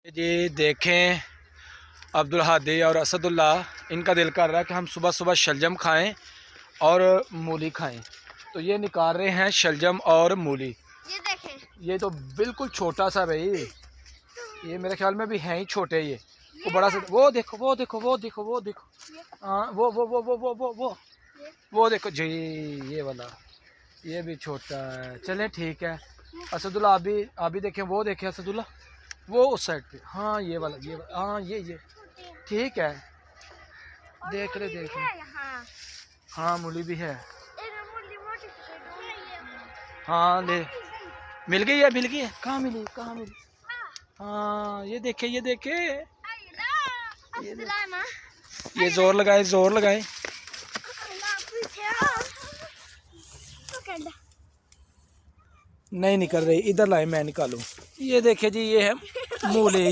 जी देखें, अब्दुल हादी और असदुल्ला, इनका दिल कर रहा है कि हम सुबह सुबह शलजम खाएं और मूली खाएं। तो ये निकाल रहे हैं शलजम और मूली। ये देखें, ये तो बिल्कुल छोटा सा भाई, ये मेरे ख्याल में भी हैं ही छोटे। ये वो बड़ा सा, वो देखो वो देखो वो देखो वो देखो, हाँ वो देखो जी, ये वाला, ये भी छोटा है। चलें ठीक है। असदुल्ला आप भी देखें, वो देखें असदुल्ला, वो उस साइड पे, हाँ ये वाला, हाँ ये ठीक है। देख रहे हाँ मूली भी है। हाँ ले, मिल गई है, कहाँ मिली हाँ ये देखे ये जोर लगाए नहीं निकल रही, इधर लाए मैं निकालूं। ये देखे जी, ये है मूली।